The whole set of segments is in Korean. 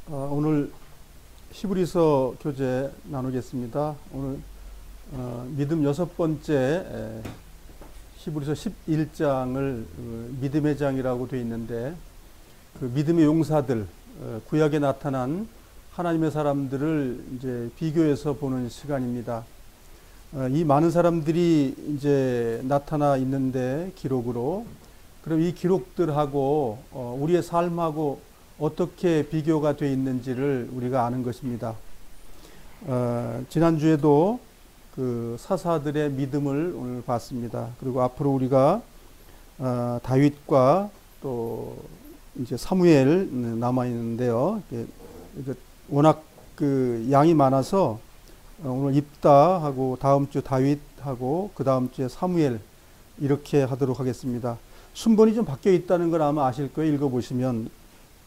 오늘 히브리서 교재 나누겠습니다. 오늘 믿음 6번째 히브리서 11장을 믿음의 장이라고 되어 있는데, 그 믿음의 용사들, 구약에 나타난 하나님의 사람들을 이제 비교해서 보는 시간입니다. 이 많은 사람들이 이제 나타나 있는데 기록으로, 그럼 이 기록들하고 우리의 삶하고 어떻게 비교가 되어 있는지를 우리가 아는 것입니다. 지난주에도 그 사사들의 믿음을 오늘 봤습니다. 그리고 앞으로 우리가 다윗과 또 이제 사무엘 남아 있는데요. 워낙 그 양이 많아서 오늘 입다하고 다음 주 다윗하고 그 다음 주에 사무엘 이렇게 하도록 하겠습니다. 순번이 좀 바뀌어 있다는 걸 아마 아실 거예요. 읽어보시면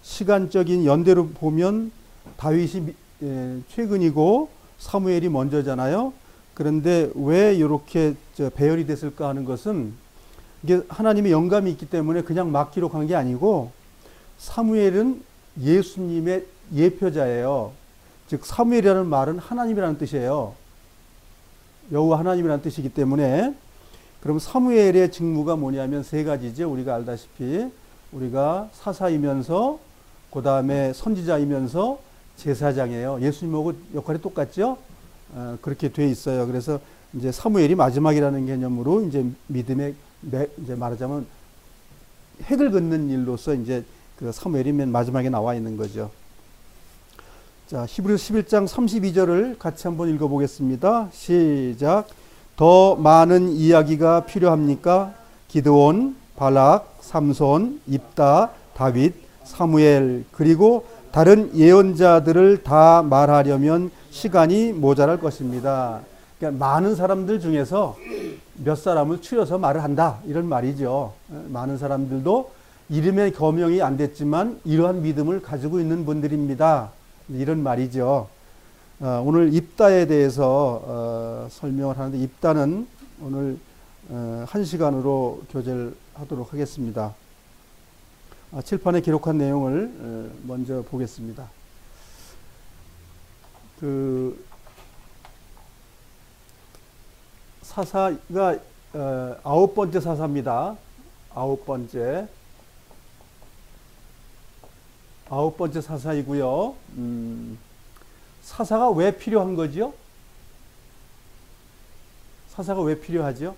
시간적인 연대로 보면 다윗이 최근이고 사무엘이 먼저잖아요. 그런데 왜 이렇게 배열이 됐을까 하는 것은, 이게 하나님의 영감이 있기 때문에 그냥 막 기록한 게 아니고, 사무엘은 예수님의 예표자예요. 즉 사무엘이라는 말은 하나님이라는 뜻이에요. 여호와 하나님이라는 뜻이기 때문에, 그럼 사무엘의 직무가 뭐냐면 세 가지죠. 우리가 알다시피 우리가 사사이면서 그 다음에 선지자이면서 제사장이에요. 예수님하고 역할이 똑같죠. 그렇게 돼 있어요. 그래서 이제 사무엘이 마지막이라는 개념으로 이제 믿음의 이제 말하자면 획을 긋는 일로서 이제 그 사무엘이 맨 마지막에 나와 있는 거죠. 자, 히브리서 11장 32절을 같이 한번 읽어보겠습니다. 시작. 더 많은 이야기가 필요합니까? 기드온, 발락, 삼손, 입다, 다윗, 사무엘, 그리고 다른 예언자들을 다 말하려면 시간이 모자랄 것입니다. 그러니까 많은 사람들 중에서 몇 사람을 추려서 말을 한다, 이런 말이죠. 많은 사람들도 이름의 거명이 안 됐지만 이러한 믿음을 가지고 있는 분들입니다, 이런 말이죠. 오늘 입다에 대해서 설명을 하는데, 입다는 오늘 1시간으로 교제를 하도록 하겠습니다. 칠판에 기록한 내용을 먼저 보겠습니다. 그 사사가 9번째 사사입니다. 9번째 사사이고요. 사사가 왜 필요한 거죠? 사사가 왜 필요하죠?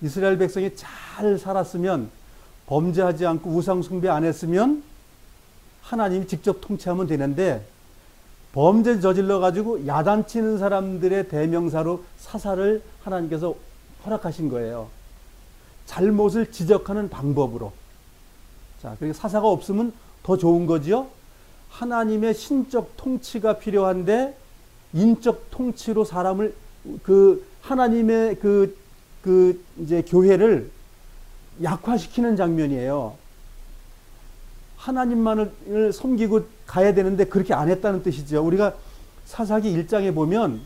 이스라엘 백성이 잘 살았으면, 범죄하지 않고 우상 숭배 안 했으면 하나님이 직접 통치하면 되는데, 범죄 저질러 가지고 야단치는 사람들의 대명사로 사사를 하나님께서 허락하신 거예요. 잘못을 지적하는 방법으로. 자, 그러니까 사사가 없으면 더 좋은 거지요. 하나님의 신적 통치가 필요한데 인적 통치로 사람을, 그 하나님의 이제 교회를 약화시키는 장면이에요. 하나님만을 섬기고 가야 되는데 그렇게 안 했다는 뜻이죠. 우리가 사사기 1장에 보면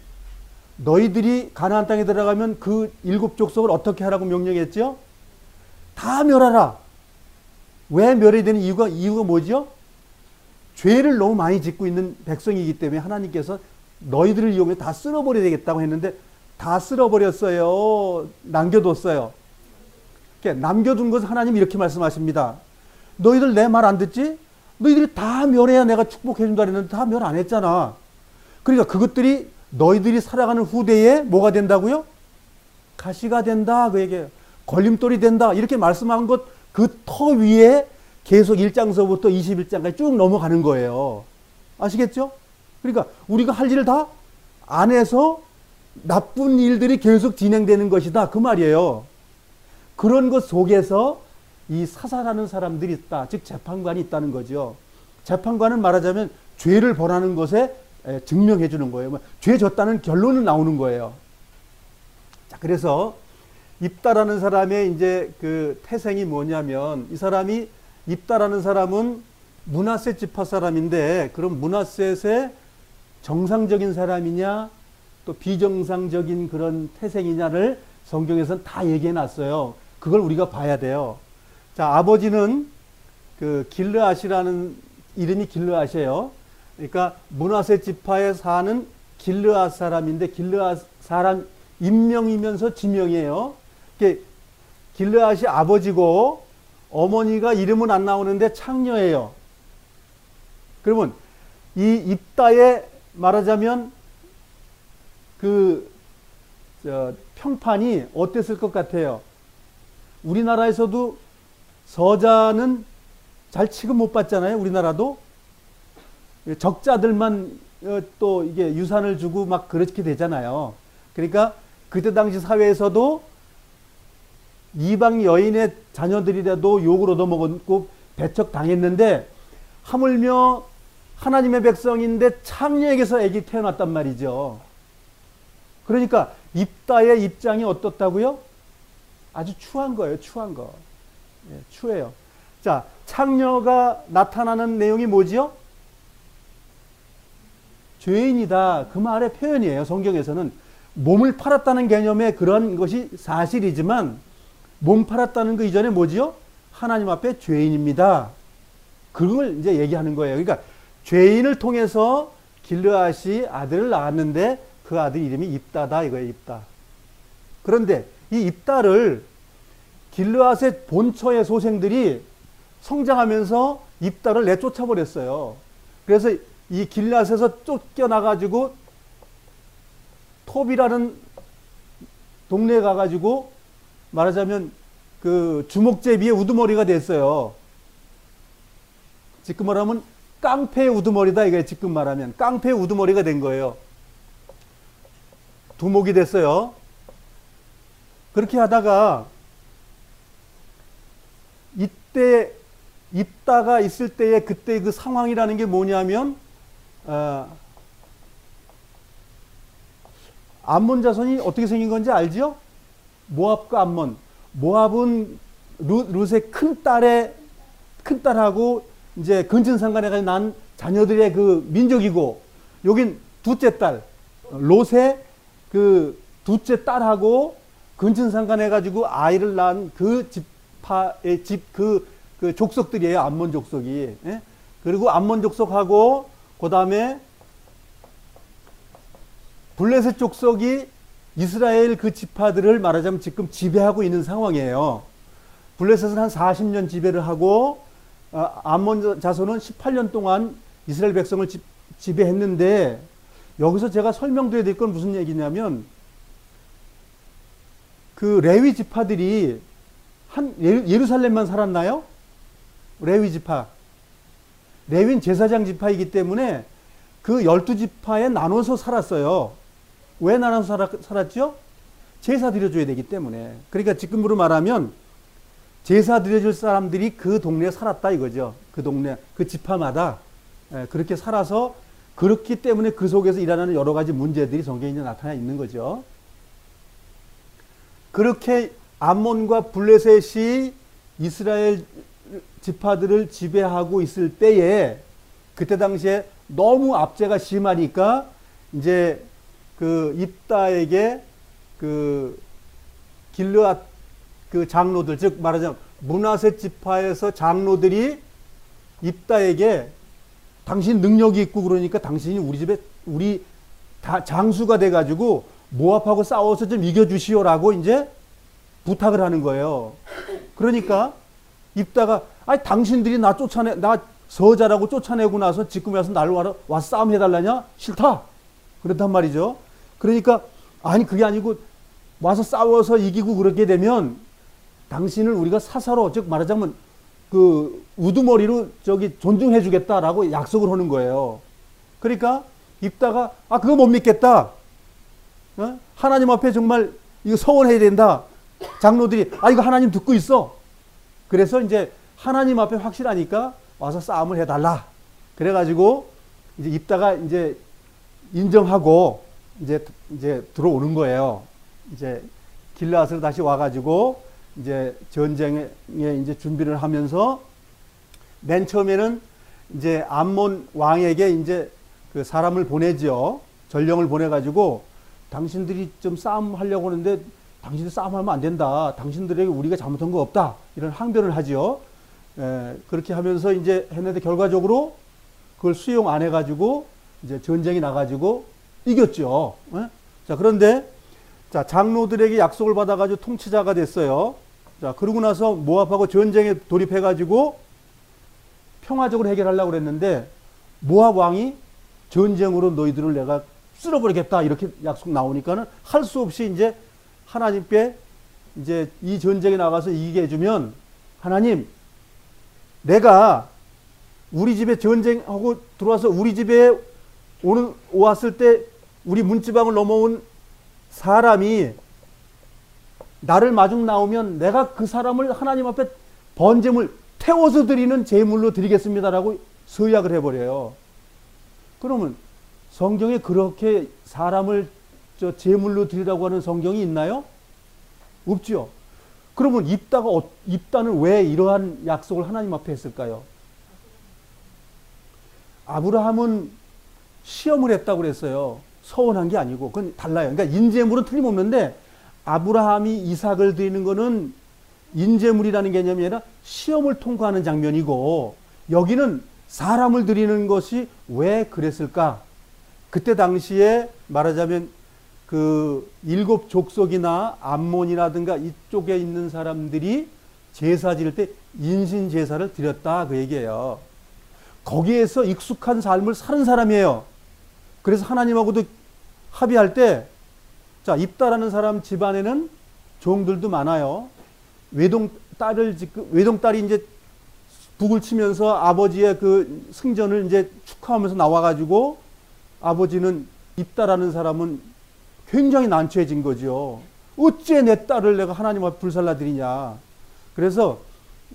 너희들이 가나안 땅에 들어가면 그 7 족속을 어떻게 하라고 명령했죠? 다 멸하라. 왜 멸해야 되는 이유가 뭐죠? 죄를 너무 많이 짓고 있는 백성이기 때문에 하나님께서 너희들을 이용해 다 쓸어버려야 되겠다고 했는데 다 쓸어버렸어요. 남겨뒀어요. 그러니까 남겨둔 것을 하나님이 이렇게 말씀하십니다. 너희들 내 말 안 듣지? 너희들이 다 멸해야 내가 축복해준다 그랬는데 다 멸 안 했잖아. 그러니까 그것들이 너희들이 살아가는 후대에 뭐가 된다고요? 가시가 된다, 그 얘기예요. 걸림돌이 된다, 이렇게 말씀한 것, 그 터 위에 계속 1장서부터 21장까지 쭉 넘어가는 거예요. 아시겠죠? 그러니까 우리가 할 일을 다 안 해서 나쁜 일들이 계속 진행되는 것이다, 그 말이에요. 그런 것 속에서 이 사사라는 사람들이 있다, 즉 재판관이 있다는 거죠. 재판관은 말하자면 죄를 벌하는 것에 증명해 주는 거예요. 죄 졌다는 결론은 나오는 거예요. 자, 그래서 입다라는 사람의 이제 그 태생이 뭐냐면, 이 사람이, 입다라는 사람은 므낫세 지파 사람인데, 그럼 므낫셋의 정상적인 사람이냐 또 비정상적인 그런 태생이냐를 성경에서는 다 얘기해 놨어요. 그걸 우리가 봐야 돼요. 자, 아버지는 그 길르앗이라는 이름이 길르앗이에요. 그러니까 므낫세 지파에 사는 길르앗 사람인데 길르앗 사람 인명이면서 지명이에요. 길르앗이 아버지고 어머니가 이름은 안 나오는데 창녀예요. 그러면 이 입다에 말하자면 평판이 어땠을 것 같아요? 우리나라에서도 서자는 잘 취급 못 받잖아요. 우리나라도 적자들만 또 이게 유산을 주고 막 그렇게 되잖아요. 그러니까 그때 당시 사회에서도 이방 여인의 자녀들이라도 욕을 얻어먹었고 배척당했는데 하물며 하나님의 백성인데 창녀에게서 아기 태어났단 말이죠. 그러니까 입다의 입장이 어떻다고요? 아주 추한 거예요. 추한 거. 예, 추해요. 자, 창녀가 나타나는 내용이 뭐지요? 죄인이다. 그 말의 표현이에요. 성경에서는 몸을 팔았다는 개념의 그런 것이 사실이지만 몸 팔았다는 그 이전에 뭐지요? 하나님 앞에 죄인입니다. 그걸 이제 얘기하는 거예요. 그러니까 죄인을 통해서 길르앗이 아들을 낳았는데 그 아들 이름이 입다다 이거예요. 입다. 그런데 이 입다를 길르앗의 본처의 소생들이 성장하면서 입다를 내쫓아 버렸어요. 그래서 이 길르앗에서 쫓겨나가지고 톱이라는 동네에 가가지고 말하자면 그 주먹제비의 우두머리가 됐어요. 지금 말하면 깡패의 우두머리다 이거예요. 지금 말하면 깡패의 우두머리가 된 거예요. 두목이 됐어요. 그렇게 하다가 이때 입다가 있을 때의 그때 그 상황이라는 게 뭐냐면 암몬 자손이 어떻게 생긴 건지 알지요? 모압과 암몬. 모압은 룻의 큰 딸하고 이제 근친상간에 난 자녀들의 그 민족이고, 여긴 둘째 딸, 롯의 그 둘째 딸하고 근친상간해 가지고 아이를 낳은 그 지파의 그 족속들이에요. 암몬 족속이. 예? 그리고 암몬 족속하고 그 다음에 블레셋 족속이 이스라엘 그 지파들을 말하자면 지금 지배하고 있는 상황이에요. 블레셋은 한 40년 지배를 하고 암몬 자손은 18년 동안 이스라엘 백성을 지배했는데, 여기서 제가 설명드려야 될 건 무슨 얘기냐면 그 레위 지파들이 예루살렘만 살았나요? 레위 지파. 레위는 제사장 지파이기 때문에 그 12지파에 나눠서 살았어요. 왜 나눠서 살았죠? 제사 드려줘야 되기 때문에. 그러니까 지금으로 말하면 제사 드려줄 사람들이 그 동네에 살았다 이거죠. 그 동네, 그 지파마다 그렇게 살아서, 그렇기 때문에 그 속에서 일어나는 여러 가지 문제들이 성경에 나타나 있는 거죠. 그렇게 암몬과 블레셋이 이스라엘 지파들을 지배하고 있을 때에, 그때 당시에 너무 압제가 심하니까 이제 그 입다에게 그 길르앗 그 장로들, 즉 말하자면 므낫세 지파에서 장로들이 입다에게 당신 능력이 있고 그러니까 당신이 우리 집에 우리 다 장수가 돼가지고 모압하고 싸워서 좀 이겨주시오라고 이제 부탁을 하는 거예요. 그러니까 입다가 아니 당신들이 나 서자라고 쫓아내고 나서 지금 와서 날 와서 싸움 해달라냐? 싫다. 그렇단 말이죠. 그러니까 아니 그게 아니고 와서 싸워서 이기고 그렇게 되면 당신을 우리가 사사로, 즉 말하자면 그 우두머리로 저기 존중해 주겠다라고 약속을 하는 거예요. 그러니까 입다가 그거 못 믿겠다. 하나님 앞에 정말 이거 서원해야 된다. 장로들이 이거 하나님 듣고 있어. 그래서 이제 하나님 앞에 확실하니까 와서 싸움을 해달라. 그래가지고 이제 입다가 이제 인정하고 이제 들어오는 거예요. 이제 길르앗으로 다시 와가지고 이제 전쟁에 이제 준비를 하면서 맨 처음에는 이제 암몬 왕에게 이제 그 사람을 보내죠. 전령을 보내가지고 당신들이 좀 싸움하려고 하는데 당신들 싸움하면 안 된다. 당신들에게 우리가 잘못한 거 없다. 이런 항변을 하죠. 그렇게 하면서 이제 했는데 결과적으로 그걸 수용 안 해가지고 이제 전쟁이 나가지고 이겼죠. 예? 자, 그런데 자, 장로들에게 약속을 받아가지고 통치자가 됐어요. 자, 그러고 나서 모압하고 전쟁에 돌입해가지고 평화적으로 해결하려고 그랬는데 모압 왕이 전쟁으로 너희들을 내가 쓸어버리겠다 이렇게 약속 나오니까는 할 수 없이 이제 하나님께 이제 이 전쟁에 나가서 이기게 해주면 하나님 내가 우리 집에 전쟁하고 들어와서 우리 집에 왔을 때 우리 문지방을 넘어온 사람이 나를 마중 나오면 내가 그 사람을 하나님 앞에 번제물 태워서 드리는 제물로 드리겠습니다라고 서약을 해버려요. 그러면 성경에 그렇게 사람을 제물로 드리라고 하는 성경이 있나요? 없죠. 그러면 입다는 왜 이러한 약속을 하나님 앞에 했을까요? 아브라함은 시험을 했다고 그랬어요. 서원한 게 아니고 그건 달라요. 그러니까 인제물은 틀림없는데 아브라함이 이삭을 드리는 거는 인제물이라는 개념이 아니라 시험을 통과하는 장면이고 여기는 사람을 드리는 것이 왜 그랬을까? 그때 당시에 말하자면 그 일곱 족속이나 암몬이라든가 이쪽에 있는 사람들이 제사 지을 때 인신 제사를 드렸다 그 얘기예요. 거기에서 익숙한 삶을 사는 사람이에요. 그래서 하나님하고도 합의할 때 자, 입다라는 사람 집안에는 종들도 많아요. 외동딸이 이제 북을 치면서 아버지의 그 승전을 이제 축하하면서 나와가지고 아버지는 입다라는 사람은 굉장히 난처해진 거죠. 어째 내 딸을 내가 하나님 앞에 불살라 드리냐. 그래서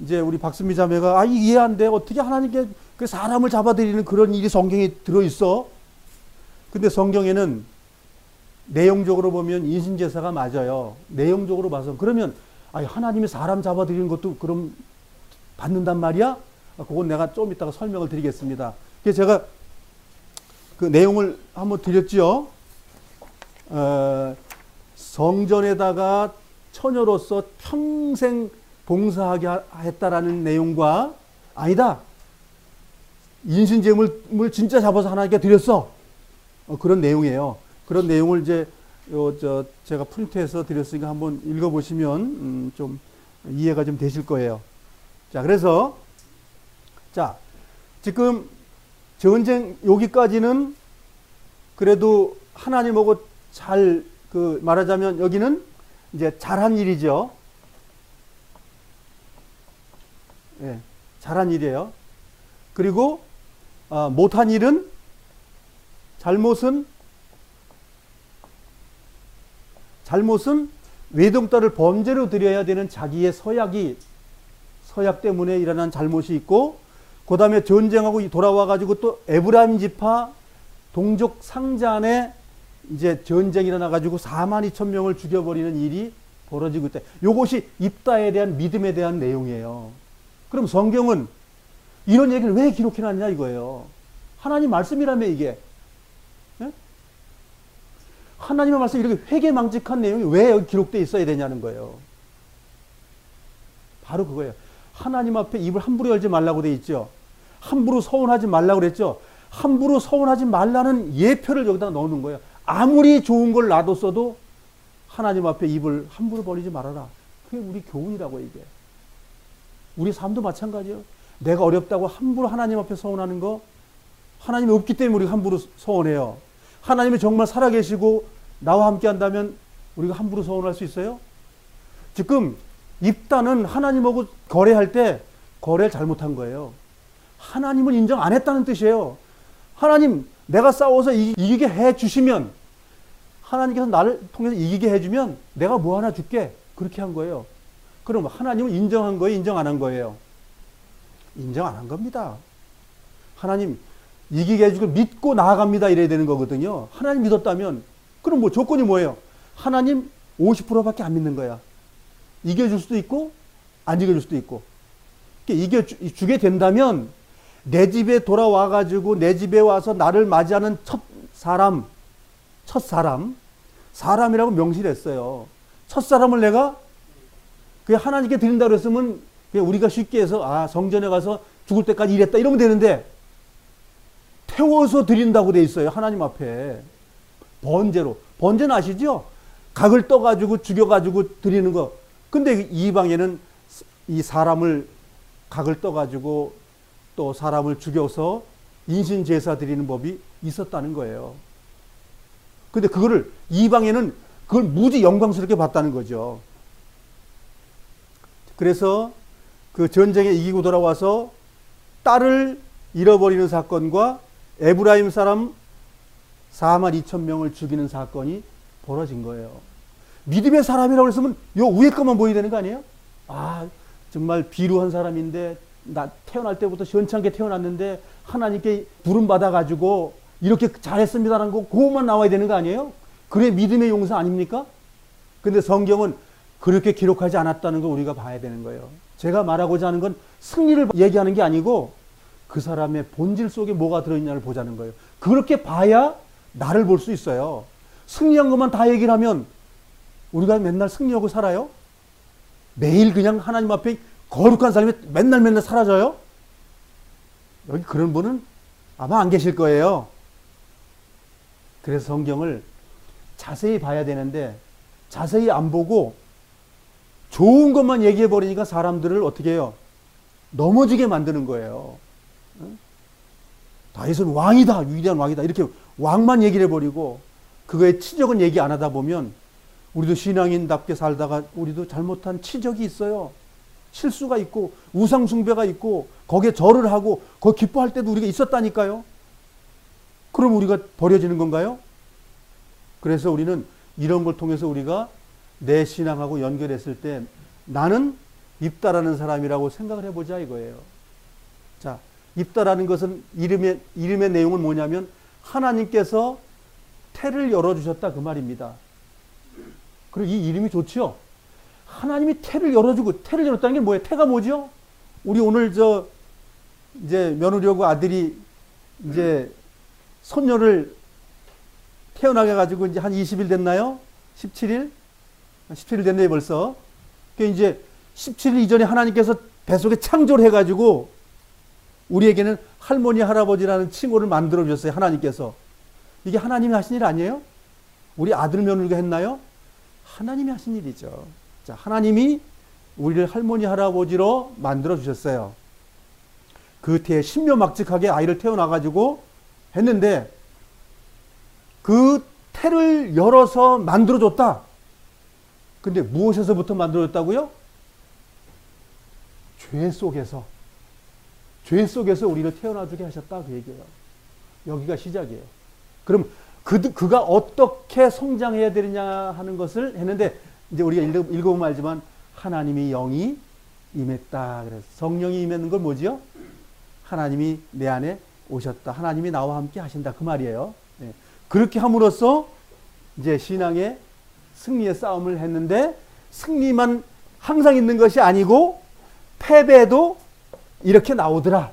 이제 우리 박수미 자매가 이해 안 돼. 어떻게 하나님께 그 사람을 잡아들이는 그런 일이 성경에 들어있어? 근데 성경에는 내용적으로 보면 인신제사가 맞아요. 내용적으로 봐서. 그러면 하나님이 사람 잡아들이는 것도 그럼 받는단 말이야? 그건 내가 좀 이따가 설명을 드리겠습니다. 그래서 제가 그 내용을 한번 드렸죠. 성전에다가 처녀로서 평생 봉사하게 했다라는 내용과 아니다. 인신제물 진짜 잡아서 하나님께 드렸어. 그런 내용이에요. 그런 내용을 이제 제가 프린트해서 드렸으니까 한번 읽어보시면 좀 이해가 좀 되실 거예요. 자, 그래서 자 지금 전쟁 여기까지는 그래도 하나님하고 잘 그 말하자면 여기는 이제 잘한 일이죠. 예, 잘한 일이에요. 그리고 못한 일은 잘못은 외동딸을 범죄로 드려야 되는 자기의 서약 때문에 일어난 잘못이 있고, 그 다음에 전쟁하고 돌아와가지고 또 에브라임 지파 동족 상자 안에 이제 전쟁이 일어나가지고 42,000명을 죽여버리는 일이 벌어지고 있다. 이것이 입다에 대한 믿음에 대한 내용이에요. 그럼 성경은 이런 얘기를 왜 기록해놨냐 이거예요. 하나님 말씀이라며 이게. 네? 하나님의 말씀 이렇게 회개망직한 내용이 왜 여기 기록되어 있어야 되냐는 거예요. 바로 그거예요. 하나님 앞에 입을 함부로 열지 말라고 돼 있죠. 함부로 서운하지 말라고 그랬죠. 함부로 서운하지 말라는 예표를 여기다 넣는 거예요. 아무리 좋은 걸 놔뒀어도 하나님 앞에 입을 함부로 벌리지 말아라. 그게 우리 교훈이라고 이게. 우리 삶도 마찬가지예요. 내가 어렵다고 함부로 하나님 앞에 서운하는 거, 하나님이 없기 때문에 우리가 함부로 서운해요. 하나님이 정말 살아계시고 나와 함께 한다면 우리가 함부로 서운할 수 있어요? 지금 입다는 하나님하고 거래할 때 거래를 잘못한 거예요. 하나님을 인정 안 했다는 뜻이에요. 하나님, 내가 싸워서 이기게 해주시면, 하나님께서 나를 통해서 이기게 해주면 내가 뭐 하나 줄게. 그렇게 한 거예요. 그럼 하나님은 인정한 거예요? 인정 안 한 거예요? 인정 안 한 겁니다. 하나님 이기게 해주고 믿고 나아갑니다 이래야 되는 거거든요. 하나님 믿었다면 그럼 뭐 조건이 뭐예요? 하나님 50%밖에 안 믿는 거야. 이겨줄 수도 있고 안 이겨줄 수도 있고. 이겨주게 된다면 내 집에 돌아와가지고 내 집에 와서 나를 맞이하는 첫 사람이라고 명시를 했어요. 첫 사람을 내가 그냥 하나님께 드린다고 했으면 그냥 우리가 쉽게 해서 성전에 가서 죽을 때까지 일했다 이러면 되는데, 태워서 드린다고 돼 있어요. 하나님 앞에. 번제로. 번제는 아시죠? 각을 떠가지고 죽여가지고 드리는 거. 근데 이방에는 이 사람을 각을 떠가지고 또 사람을 죽여서 인신제사 드리는 법이 있었다는 거예요. 근데 그거를 이방에는 그걸 무지 영광스럽게 봤다는 거죠. 그래서 그 전쟁에 이기고 돌아와서 딸을 잃어버리는 사건과 에브라임 사람 4만 2천 명을 죽이는 사건이 벌어진 거예요. 믿음의 사람이라고 했으면 요 위에 것만 보여야 되는 거 아니에요? 아, 정말 비루한 사람인데 나 태어날 때부터 시원찮게 태어났는데 하나님께 부름 받아가지고 이렇게 잘했습니다라는 거 그것만 나와야 되는 거 아니에요? 그래 믿음의 용사 아닙니까? 근데 성경은 그렇게 기록하지 않았다는 걸 우리가 봐야 되는 거예요. 제가 말하고자 하는 건 승리를 얘기하는 게 아니고 그 사람의 본질 속에 뭐가 들어있냐를 보자는 거예요. 그렇게 봐야 나를 볼 수 있어요. 승리한 것만 다 얘기를 하면 우리가 맨날 승리하고 살아요? 매일 그냥 하나님 앞에 거룩한 삶이 맨날 사라져요? 여기 그런 분은 아마 안 계실 거예요. 그래서 성경을 자세히 봐야 되는데 자세히 안 보고 좋은 것만 얘기해 버리니까 사람들을 어떻게 해요? 넘어지게 만드는 거예요. 다윗은 왕이다, 위대한 왕이다 이렇게 왕만 얘기를 해버리고 그거의 치적은 얘기 안 하다 보면 우리도 신앙인답게 살다가 우리도 잘못한 치적이 있어요. 실수가 있고 우상 숭배가 있고 거기에 절을 하고 거기 기뻐할 때도 우리가 있었다니까요. 그럼 우리가 버려지는 건가요? 그래서 우리는 이런 걸 통해서 우리가 내 신앙하고 연결했을 때 나는 입다라는 사람이라고 생각을 해보자 이거예요. 자, 입다라는 것은 이름의 내용은 뭐냐면 하나님께서 태를 열어주셨다 그 말입니다. 그리고 이 이름이 좋죠. 하나님이 태를 열어주고 태를 열었다는 게 뭐예요? 태가 뭐죠? 우리 오늘 이제 며느리하고 아들이 이제 손녀를 태어나게 가지고 이제 한 20일 됐나요? 17일? 17일 됐네요 벌써. 그러니까 이제 17일 이전에 하나님께서 뱃속에 창조를 해가지고 우리에게는 할머니 할아버지라는 칭호를 만들어 주셨어요. 하나님께서. 이게 하나님이 하신 일 아니에요? 우리 아들 며느리가 했나요? 하나님이 하신 일이죠. 자, 하나님이 우리를 할머니 할아버지로 만들어 주셨어요. 그 태에 신묘막직하게 아이를 태어나가지고 했는데 그 태를 열어서 만들어 줬다. 근데 무엇에서부터 만들어 줬다고요? 죄 속에서 우리를 태어나주게 하셨다 그 얘기예요. 여기가 시작이에요. 그럼 그가 어떻게 성장해야 되느냐 하는 것을 했는데 이제 우리가 읽어보면 알지만 하나님이 영이 임했다. 그래서 성령이 임했는 건 뭐지요? 하나님이 내 안에 오셨다. 하나님이 나와 함께 하신다 그 말이에요. 네. 그렇게 함으로써 이제 신앙의 승리의 싸움을 했는데 승리만 항상 있는 것이 아니고 패배도 이렇게 나오더라.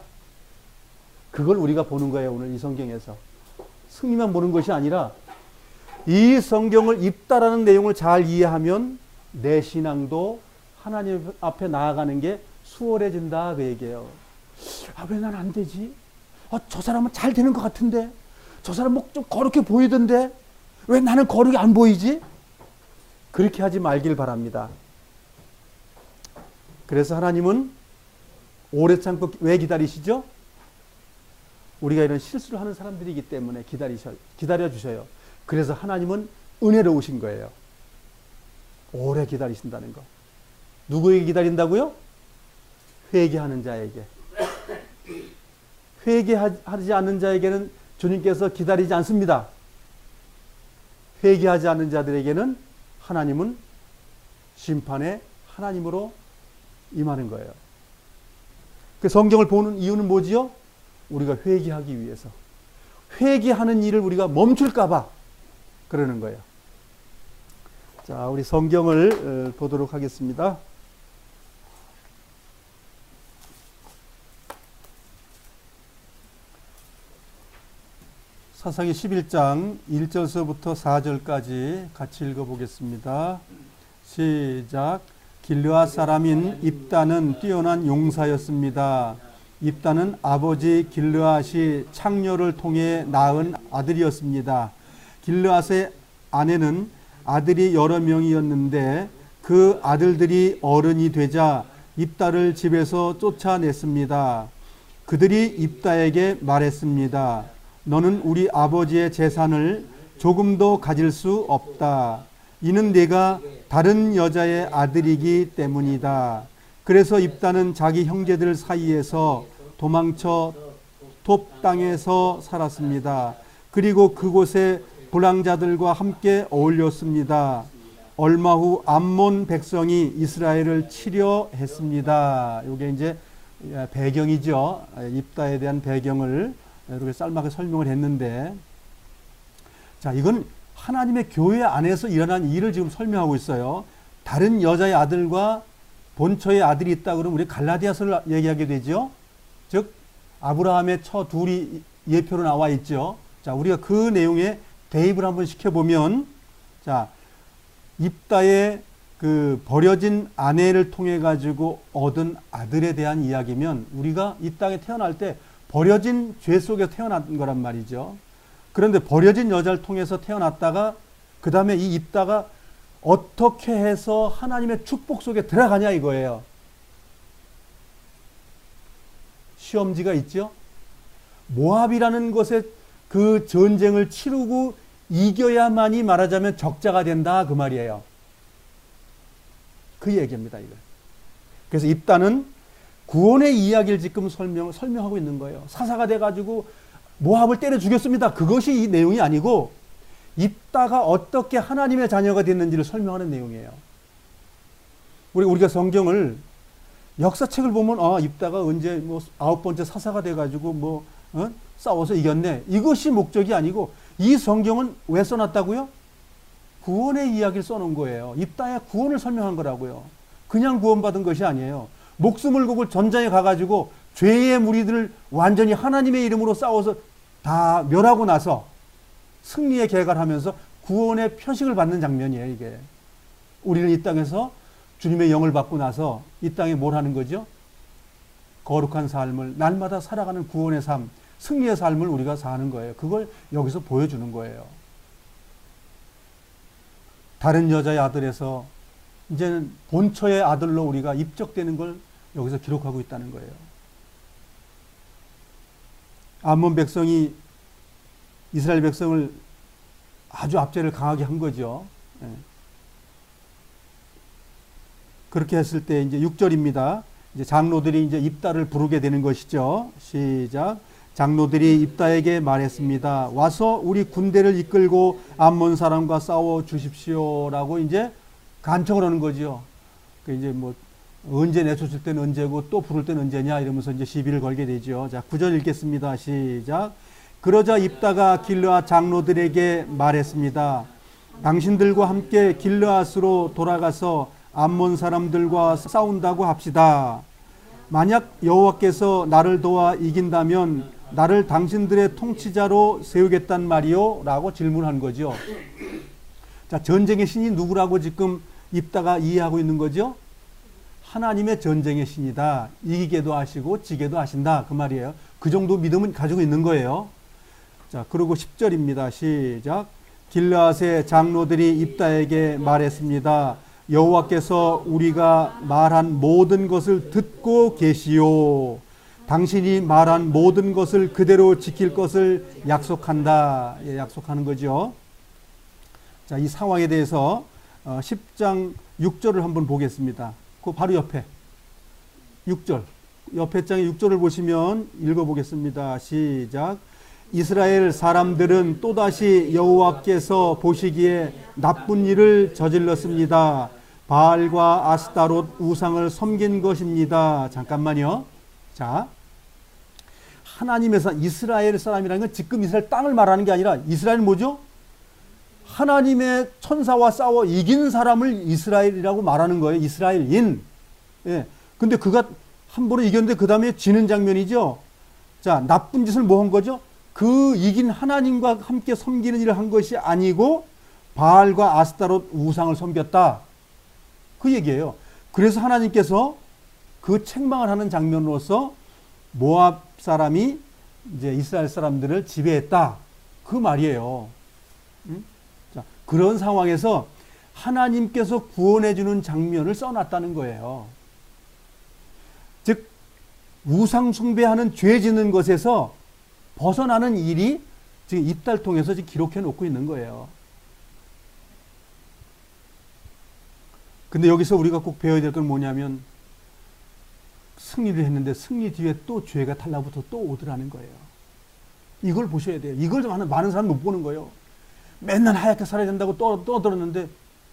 그걸 우리가 보는 거예요. 오늘 이 성경에서. 승리만 보는 것이 아니라 이 성경을 읽다라는 내용을 잘 이해하면 내 신앙도 하나님 앞에 나아가는 게 수월해진다 그 얘기예요. 아, 왜 난 안 되지? 저 사람은 잘 되는 것 같은데 저 사람 뭐 좀 거룩해 보이던데 왜 나는 거룩이 안 보이지? 그렇게 하지 말길 바랍니다. 그래서 하나님은 오래 참고 왜 기다리시죠? 우리가 이런 실수를 하는 사람들이기 때문에 기다려주셔요. 그래서 하나님은 은혜로우신 거예요. 오래 기다리신다는 거. 누구에게 기다린다고요? 회개하는 자에게. 회개하지 않는 자에게는 주님께서 기다리지 않습니다. 회개하지 않는 자들에게는 하나님은 심판의 하나님으로 임하는 거예요. 그 성경을 보는 이유는 뭐지요? 우리가 회개하기 위해서. 회개하는 일을 우리가 멈출까봐 그러는 거예요. 자, 우리 성경을 보도록 하겠습니다. 사사기 11장 1절서부터 4절까지 같이 읽어보겠습니다. 시작. 길르앗 사람인 입다는 뛰어난 용사였습니다. 입다는 아버지 길르앗이 창녀를 통해 낳은 아들이었습니다. 길르앗의 아내는 아들이 여러 명이었는데 그 아들들이 어른이 되자 입다를 집에서 쫓아냈습니다. 그들이 입다에게 말했습니다. 너는 우리 아버지의 재산을 조금도 가질 수 없다. 이는 네가 다른 여자의 아들이기 때문이다. 그래서 입다는 자기 형제들 사이에서 도망쳐 톱 땅에서 살았습니다. 그리고 그곳에 불황자들과 함께 어울렸습니다. 얼마 후 암몬 백성이 이스라엘을 치려 했습니다. 이게 이제 배경이죠. 입다에 대한 배경을 이렇게 짤막하게 설명을 했는데, 자, 이건 하나님의 교회 안에서 일어난 일을 지금 설명하고 있어요. 다른 여자의 아들과 본처의 아들이 있다 그러면 우리 갈라디아서를 얘기하게 되죠. 즉 아브라함의 처 둘이 예표로 나와 있죠. 자, 우리가 그 내용에 대입을 한번 시켜보면, 자, 입다의 그 버려진 아내를 통해 가지고 얻은 아들에 대한 이야기면, 우리가 이 땅에 태어날 때 버려진 죄 속에 태어난 거란 말이죠. 그런데 버려진 여자를 통해서 태어났다가 그 다음에 이 입다가 어떻게 해서 하나님의 축복 속에 들어가냐 이거예요. 시험지가 있죠. 모압이라는 곳에 그 전쟁을 치르고 이겨야만이 말하자면 적자가 된다 그 말이에요. 그 얘기입니다. 이거. 그래서 입다는 구원의 이야기를 지금 설명하고 있는 거예요. 사사가 돼가지고 모압을 때려 죽였습니다. 그것이 이 내용이 아니고 입다가 어떻게 하나님의 자녀가 됐는지를 설명하는 내용이에요. 우리가 성경을 역사책을 보면 입다가 언제 뭐 9번째 사사가 돼가지고 싸워서 이겼네. 이것이 목적이 아니고 이 성경은 왜 써놨다고요? 구원의 이야기를 써놓은 거예요. 입다의 구원을 설명한 거라고요. 그냥 구원받은 것이 아니에요. 목숨을 걸고 전장에 가가지고 죄의 무리들을 완전히 하나님의 이름으로 싸워서 다 멸하고 나서 승리의 계가하면서 구원의 표식을 받는 장면이에요. 이게 우리는 이 땅에서 주님의 영을 받고 나서 이 땅에 뭘 하는 거죠? 거룩한 삶을 날마다 살아가는 구원의 삶, 승리의 삶을 우리가 사는 거예요. 그걸 여기서 보여주는 거예요. 다른 여자의 아들에서 이제는 본처의 아들로 우리가 입적되는 걸 여기서 기록하고 있다는 거예요. 암몬 백성이 이스라엘 백성을 아주 압제를 강하게 한 거죠. 그렇게 했을 때 이제 6절입니다. 이제 장로들이 이제 입다를 부르게 되는 것이죠. 시작. 장로들이 입다에게 말했습니다. 와서 우리 군대를 이끌고 암몬 사람과 싸워 주십시오라고 이제 간청을 하는 거죠. 그 이제 뭐 언제 내쫓을 때는 언제고 또 부를 때는 언제냐 이러면서 이제 시비를 걸게 되죠. 자, 9절 읽겠습니다. 시작. 그러자 입다가 길르앗 장로들에게 말했습니다. 당신들과 함께 길르앗으로 돌아가서 암몬 사람들과 싸운다고 합시다. 만약 여호와께서 나를 도와 이긴다면 나를 당신들의 통치자로 세우겠단 말이요? 라고 질문한 거죠. 자, 전쟁의 신이 누구라고 지금 입다가 이해하고 있는 거죠? 하나님의 전쟁의 신이다. 이기게도 하시고 지게도 하신다. 그 말이에요. 그 정도 믿음은 가지고 있는 거예요. 자, 그리고 10절입니다. 시작. 길르앗의 장로들이 입다에게 말했습니다. 여호와께서 우리가 말한 모든 것을 듣고 계시오. 당신이 말한 모든 것을 그대로 지킬 것을 약속한다. 예, 약속하는 거죠. 자, 이 상황에 대해서 10장 6절을 한번 보겠습니다. 그 바로 옆에 6절. 옆에 장의 6절을 보시면 읽어보겠습니다. 시작. 이스라엘 사람들은 또다시 여호와께서 보시기에 나쁜 일을 저질렀습니다. 바알과 아스타롯 우상을 섬긴 것입니다. 잠깐만요. 자, 하나님에서 이스라엘 사람이라는 건 지금 이스라엘 땅을 말하는 게 아니라 이스라엘은 뭐죠? 하나님의 천사와 싸워 이긴 사람을 이스라엘이라고 말하는 거예요. 이스라엘인. 예. 근데 그가 함부로 이겼는데 그 다음에 지는 장면이죠. 자, 나쁜 짓을 뭐 한 거죠? 그 이긴 하나님과 함께 섬기는 일을 한 것이 아니고 바알과 아스타롯 우상을 섬겼다. 그 얘기예요. 그래서 하나님께서 그 책망을 하는 장면으로서 모압 사람이 이제 이스라엘 사람들을 지배했다. 그 말이에요. 자, 그런 상황에서 하나님께서 구원해주는 장면을 써놨다는 거예요. 즉, 우상 숭배하는 죄 짓는 것에서 벗어나는 일이 지금 입다를 통해서 지금 기록해 놓고 있는 거예요. 근데 여기서 우리가 꼭 배워야 될 건 뭐냐면, 승리를 했는데 승리 뒤에 또 죄가 달라붙어 또 오더라는 거예요. 이걸 보셔야 돼요. 이걸 좀 많은 사람 못 보는 거예요. 맨날 하얗게 살아야 된다고 떠들었는데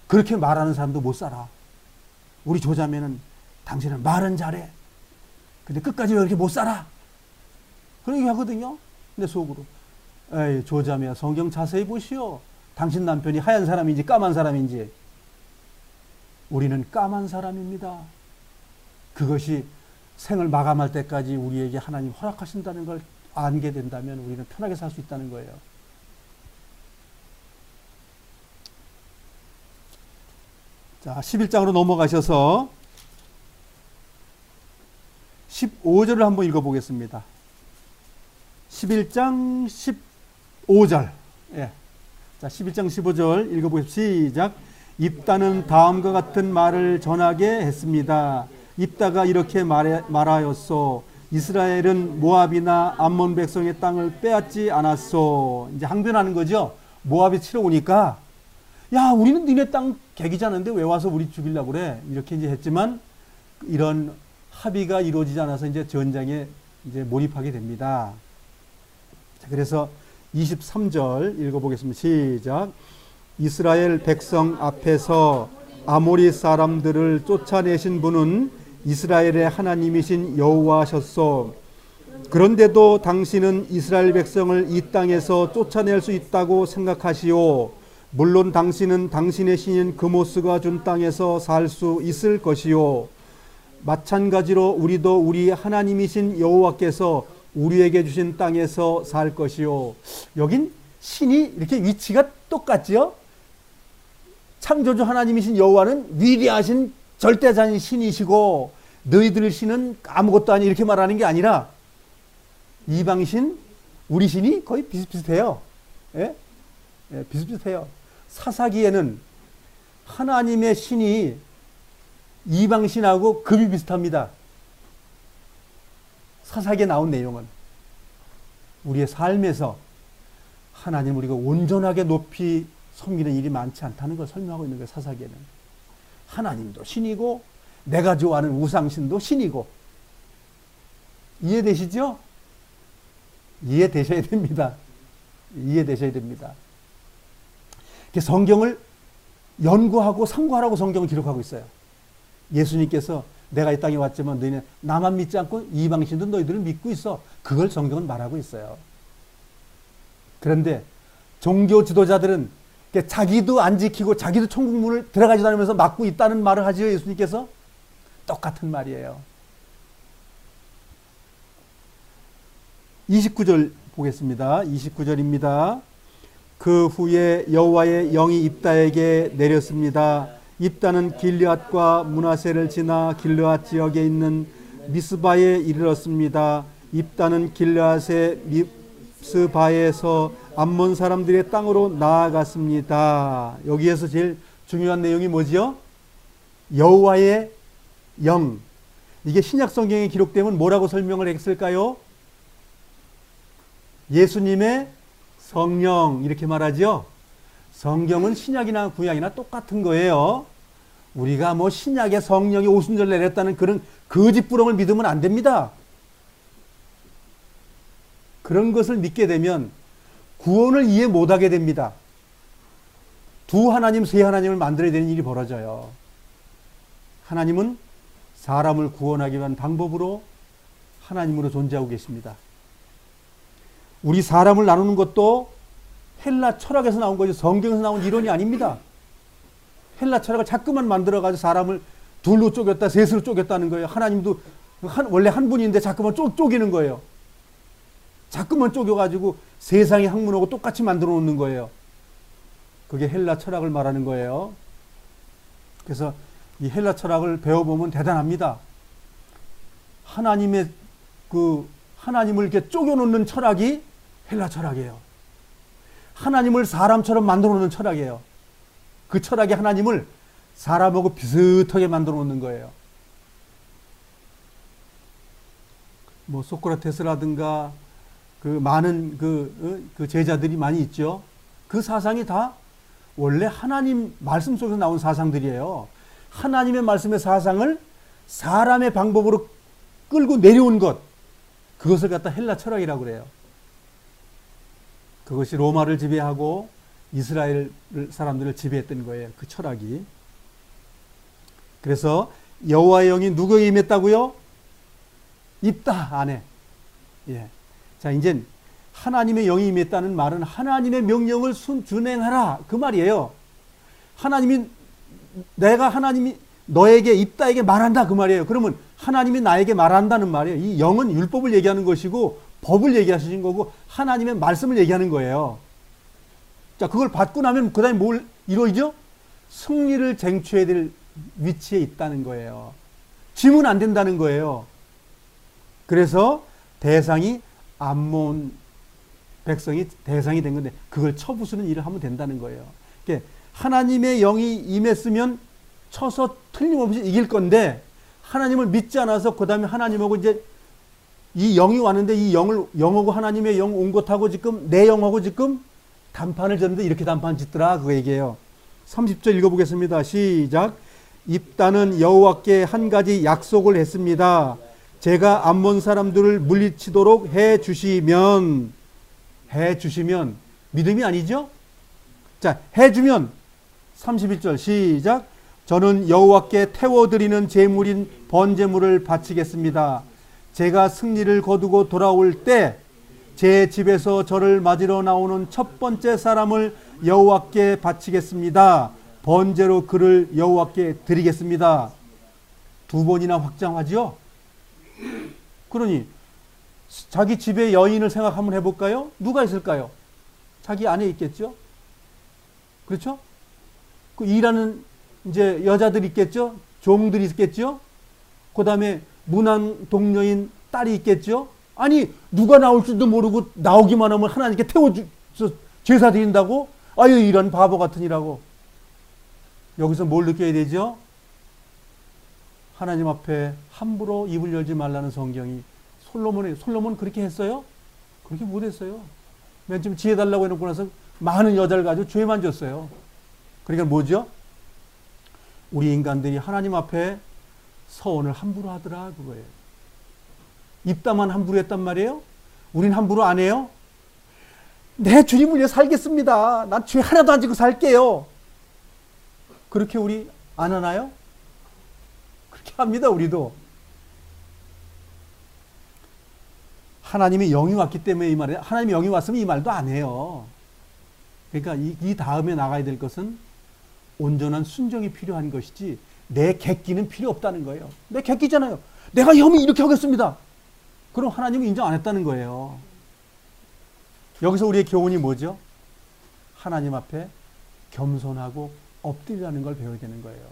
그렇게 말하는 사람도 못 살아. 우리 조자매는 당신은 말은 잘해. 근데 끝까지 왜 이렇게 못 살아? 그런 얘기 하거든요. 근데 속으로, 에이, 조자매야, 성경 자세히 보시오. 당신 남편이 하얀 사람인지 까만 사람인지. 우리는 까만 사람입니다. 그것이 생을 마감할 때까지 우리에게 하나님 허락하신다는 걸 알게 된다면 우리는 편하게 살 수 있다는 거예요. 자, 11장으로 넘어가셔서 15절을 한번 읽어보겠습니다. 11장 15절. 예. 자, 11장 15절 읽어보십시오. 시작. 입다는 다음과 같은 말을 전하게 했습니다. 입다가 이렇게 말하였소. 이스라엘은 모압이나 암몬 백성의 땅을 빼앗지 않았소. 이제 항변하는 거죠. 모압이 치러 오니까, 야, 우리는 니네 땅 개기지 않는데 왜 와서 우리 죽이려고 그래? 이렇게 이제 했지만, 이런 합의가 이루어지지 않아서 이제 전장에 이제 몰입하게 됩니다. 자, 그래서 23절 읽어보겠습니다. 시작. 이스라엘 백성 앞에서 아모리 사람들을 쫓아내신 분은 이스라엘의 하나님이신 여호와셨소. 그런데도 당신은 이스라엘 백성을 이 땅에서 쫓아낼 수 있다고 생각하시오. 물론 당신은 당신의 신인 그모스가 준 땅에서 살 수 있을 것이요. 마찬가지로 우리도 우리 하나님이신 여호와께서 우리에게 주신 땅에서 살 것이요. 여긴 신이 이렇게 위치가 똑같지요? 창조주 하나님이신 여호와는 위대하신 절대자인 신이시고 너희들 신은 아무것도 아니 이렇게 말하는 게 아니라 이방신, 우리 신이 거의 비슷비슷해요. 예? 예, 비슷비슷해요. 사사기에는 하나님의 신이 이방신하고 급이 비슷합니다. 사사기에 나온 내용은 우리의 삶에서 하나님 우리가 온전하게 높이 섬기는 일이 많지 않다는 걸 설명하고 있는 거예요. 사사기에는 하나님도 신이고 내가 좋아하는 우상신도 신이고. 이해되시죠? 이해되셔야 됩니다. 이해되셔야 됩니다. 성경을 연구하고 상고하라고 성경을 기록하고 있어요. 예수님께서 내가 이 땅에 왔지만 너희는 나만 믿지 않고 이방신도 너희들을 믿고 있어. 그걸 성경은 말하고 있어요. 그런데 종교 지도자들은 자기도 안 지키고 자기도 천국문을 들어가지도 않으면서 막고 있다는 말을 하지요. 예수님께서. 똑같은 말이에요. 29절 보겠습니다. 29절입니다. 그 후에 여호와의 영이 입다에게 내렸습니다. 입다는 길르앗과 므낫세를 지나 길르앗 지역에 있는 미스바에 이르렀습니다. 입다는 길르앗의 미스바에서 암몬 사람들의 땅으로 나아갔습니다. 여기에서 제일 중요한 내용이 뭐지요? 여호와의 영. 이게 신약 성경에 기록되면 뭐라고 설명을 했을까요? 예수님의 성령, 이렇게 말하죠. 성경은 신약이나 구약이나 똑같은 거예요. 우리가 뭐 신약의 성령이 오순절 내렸다는 그런 거짓부렁을 믿으면 안 됩니다. 그런 것을 믿게 되면 구원을 이해 못하게 됩니다. 두 하나님, 세 하나님을 만들어야 되는 일이 벌어져요. 하나님은 사람을 구원하기 위한 방법으로 하나님으로 존재하고 계십니다. 우리 사람을 나누는 것도 헬라 철학에서 나온 거지 성경에서 나온 이론이 아닙니다. 헬라 철학을 자꾸만 만들어가지고 사람을 둘로 쪼갰다, 셋으로 쪼갰다는 거예요. 하나님도 원래 한 분인데 자꾸만 쪼개는 거예요. 자꾸만 쪼개가지고 세상의 학문하고 똑같이 만들어 놓는 거예요. 그게 헬라 철학을 말하는 거예요. 그래서 이 헬라 철학을 배워보면 대단합니다. 하나님의 그 하나님을 이렇게 쪼개놓는 철학이 헬라 철학이에요. 하나님을 사람처럼 만들어 놓는 철학이에요. 그 철학이 하나님을 사람하고 비슷하게 만들어 놓는 거예요. 뭐 소크라테스라든가 그 많은 그 제자들이 많이 있죠. 그 사상이 다 원래 하나님 말씀 속에서 나온 사상들이에요. 하나님의 말씀의 사상을 사람의 방법으로 끌고 내려온 것, 그것을 갖다 헬라 철학이라고 그래요. 그것이 로마를 지배하고 이스라엘 사람들을 지배했던 거예요. 그 철학이. 그래서 여호와의 영이 누구에게 임했다고요? 있다 안에. 예. 자, 이제 하나님의 영이 임했다는 말은 하나님의 명령을 준행하라 그 말이에요. 내가 하나님이 너에게 있다에게 말한다 그 말이에요. 그러면 하나님이 나에게 말한다는 말이에요. 이 영은 율법을 얘기하는 것이고 법을 얘기하시는 거고 하나님의 말씀을 얘기하는 거예요. 자, 그걸 받고 나면 그 다음에 뭘 이루어지죠? 승리를 쟁취해야 될 위치에 있다는 거예요. 지면 안 된다는 거예요. 그래서 대상이 암몬 백성이 대상이 된 건데 그걸 쳐부수는 일을 하면 된다는 거예요. 그러니까 하나님의 영이 임했으면 쳐서 틀림없이 이길 건데 하나님을 믿지 않아서 그 다음에 하나님하고 이제 이 영이 왔는데 이 영하고 하나님의 영 온 것하고 지금 내 영하고 지금 단판을 졌는데 이렇게 단판 짓더라 그 얘기예요. 30절 읽어보겠습니다. 시작. 입다는 여호와께 한 가지 약속을 했습니다. 제가 암몬 사람들을 물리치도록 해주시면 믿음이 아니죠? 자, 해주면 31절 시작. 저는 여호와께 태워드리는 제물인 번제물을 바치겠습니다. 제가 승리를 거두고 돌아올 때 제 집에서 저를 맞으러 나오는 첫 번째 사람을 여호와께 바치겠습니다. 번제로 그를 여호와께 드리겠습니다. 두 번이나 확장하죠? 그러니 자기 집의 여인을 생각 한번 해볼까요? 누가 있을까요? 자기 안에 있겠죠? 그렇죠? 그 일하는 이제 여자들이 있겠죠? 종들이 있겠죠? 그 다음에 무난 동료인 딸이 있겠죠? 아니 누가 나올지도 모르고 나오기만 하면 하나님께 태워서 제사 드린다고? 아유 이런 바보 같은 이라고. 여기서 뭘 느껴야 되죠? 하나님 앞에 함부로 입을 열지 말라는 성경이 솔로몬은 그렇게 했어요? 그렇게 못했어요. 맨 처음 지혜 달라고 해놓고 나서 많은 여자를 가지고 죄만 졌어요. 그러니까 뭐죠? 우리 인간들이 하나님 앞에 서원을 함부로 하더라 그거예요. 입다만 함부로 했단 말이에요. 우린 함부로 안 해요. 내 주님을 위해 살겠습니다. 난 죄 하나도 안 지고 살게요. 그렇게 우리 안 하나요? 그렇게 합니다. 우리도. 하나님이 영이 왔기 때문에 이 말에 하나님이 영이 왔으면 이 말도 안 해요. 그러니까 이 다음에 나가야 될 것은 온전한 순종이 필요한 것이지 내 객기는 필요 없다는 거예요. 내 객기잖아요. 내가 혐의 이렇게 하겠습니다. 그럼 하나님은 인정 안 했다는 거예요. 여기서 우리의 교훈이 뭐죠? 하나님 앞에 겸손하고 엎드리라는 걸 배워야 되는 거예요.